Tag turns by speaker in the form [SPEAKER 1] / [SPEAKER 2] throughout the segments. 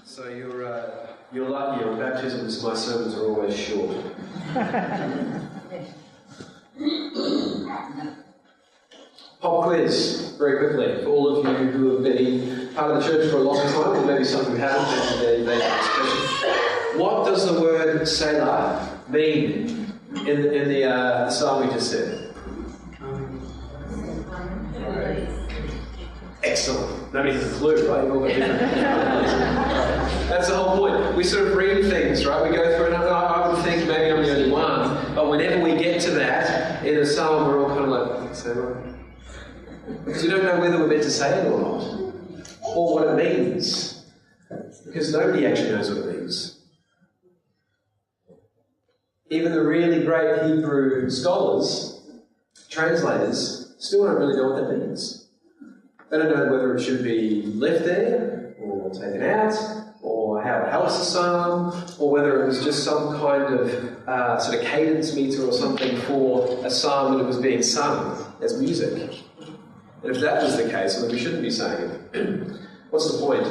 [SPEAKER 1] So you're lucky on baptism because my sermons are always short. Pop quiz, very quickly, for all of you who have been part of the church for a long time, or maybe some who haven't, and they ask this question. What does the word Selah mean in the psalm we just said? Excellent. Nobody has a clue, right? You've all got different. That's the whole point. We sort of read things, right? We go through, and I would think maybe I'm the only one, but whenever we get to that in a psalm, we're all kind of like, Selah. Because we don't know whether we're meant to say it or not, or what it means. Because nobody actually knows what it means. Even the really great Hebrew scholars, translators, still don't really know what that means. They don't know whether it should be left there, or taken out, or how it helps the psalm, or whether it was just some kind of sort of cadence meter or something for a psalm that it was being sung as music. And if that was the case, then we shouldn't be saying it. What's the point?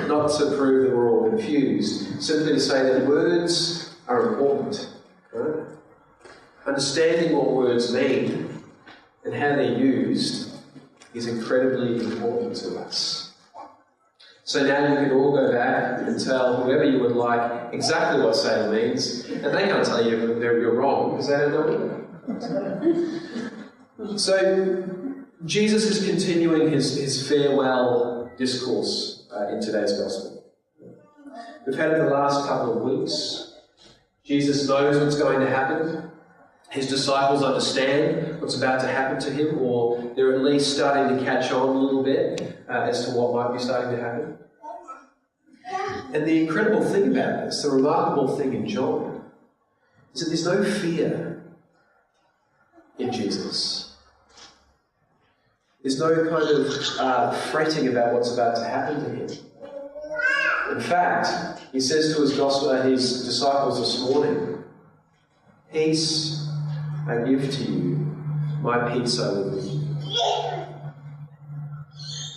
[SPEAKER 1] Not to prove that we're all confused, simply to say that words are important. Right? Understanding what words mean and how they're used is incredibly important to us. So now you can all go back and tell whoever you would like exactly what Selah means, and they can't tell you you're wrong because they don't know either. So Jesus is continuing his farewell discourse in today's Gospel. We've had it the last couple of weeks. Jesus knows what's going to happen. His disciples understand what's about to happen to him, or they're at least starting to catch on a little bit as to what might be starting to happen. And the incredible thing about this, the remarkable thing in John, is that there's no fear in Jesus. There's no kind of fretting about what's about to happen to him. In fact, he says to his disciples this morning, "Peace I give to you, my peace I live with you."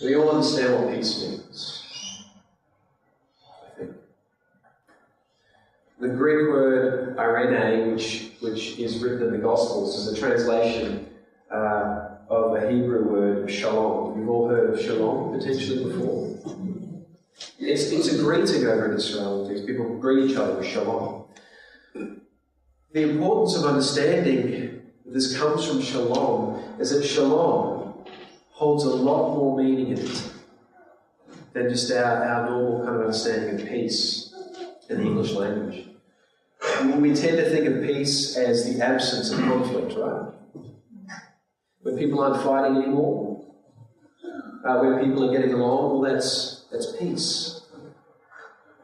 [SPEAKER 1] We all understand what peace means, I think. The Greek word irene, which is written in the Gospels, is a translation of a Hebrew word, shalom. You've all heard of shalom, potentially, before. It's a greeting over in Israel. People greet each other with shalom. The importance of understanding that this comes from shalom is that shalom holds a lot more meaning in it than just our normal kind of understanding of peace in the English language. We tend to think of peace as the absence of conflict, right? When people aren't fighting anymore, when people are getting along, well, that's peace.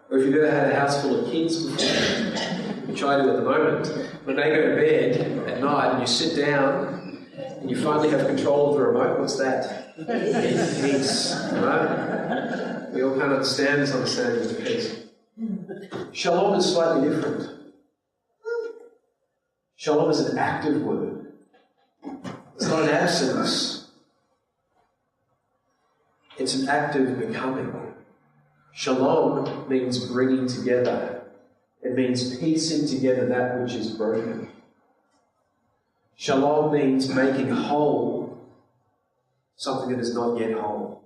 [SPEAKER 1] Or if you've ever had a house full of kids before, which I do at the moment, when they go to bed at night and you sit down and you finally have control of the remote, what's that? Peace, right? We all kind of understand this understanding of peace. Shalom is slightly different. Shalom is an active word. It's not an absence. It's an active becoming. Shalom means bringing together. It means piecing together that which is broken. Shalom means making whole something that is not yet whole.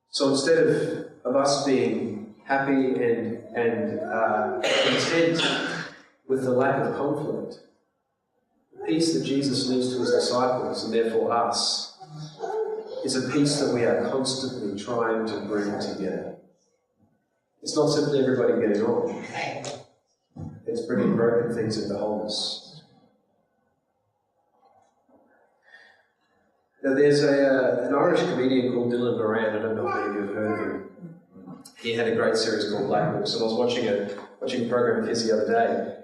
[SPEAKER 1] So instead of us being happy and content with the lack of conflict, the peace that Jesus leaves to his disciples, and therefore us, is a peace that we are constantly trying to bring together. It's not simply everybody getting on. It's bringing broken things into wholeness. Now there's an Irish comedian called Dylan Moran. I don't know if any of you have heard of him. He had a great series called Black Books, and I was watching a program of his the other day.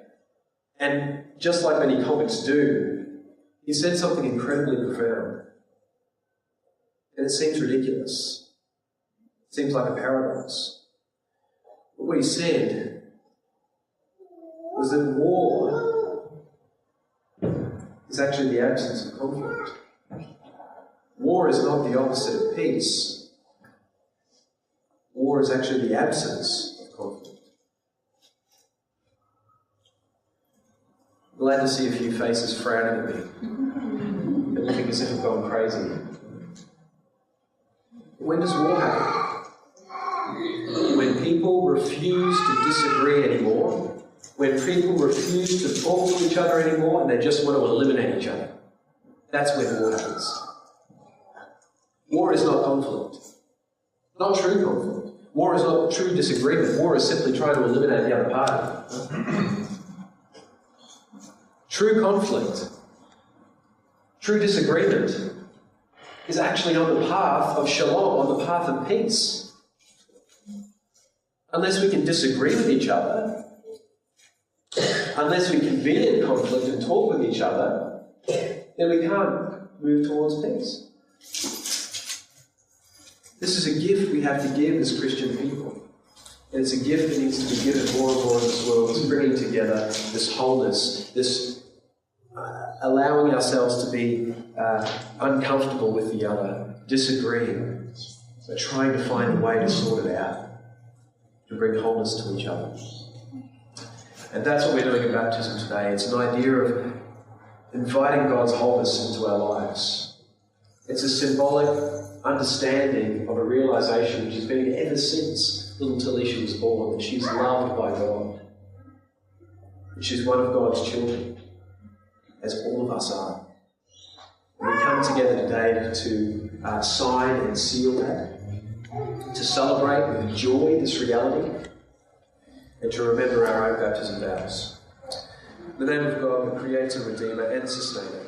[SPEAKER 1] And just like many comics do, he said something incredibly profound. And it seems ridiculous. It seems like a paradox. But what he said was that war is actually the absence of conflict. War is not the opposite of peace. War is actually the absence of conflict. Glad to see a few faces frowning at me and looking as if I've gone crazy. When does war happen? When people refuse to disagree anymore, when people refuse to talk to each other anymore and they just want to eliminate each other. That's when war happens. War is not conflict. Not true conflict. War is not true disagreement. War is simply trying to eliminate the other party. True conflict, true disagreement is actually on the path of shalom, on the path of peace. Unless we can disagree with each other, unless we can be in conflict and talk with each other, then we can't move towards peace. This is a gift we have to give as Christian people. And it's a gift that needs to be given more and more in this world, this bringing together, this wholeness, this allowing ourselves to be uncomfortable with the other, disagreeing, but trying to find a way to sort it out, to bring wholeness to each other. And that's what we're doing in baptism today. It's an idea of inviting God's wholeness into our lives. It's a symbolic understanding of a realisation which has been ever since little Talisha was born, that she's loved by God. That she's one of God's children, as all of us are. And we come together today to sign and seal that, to celebrate with joy this reality, and to remember our own baptism vows. In the name of God, the Creator, Redeemer, and Sustainer,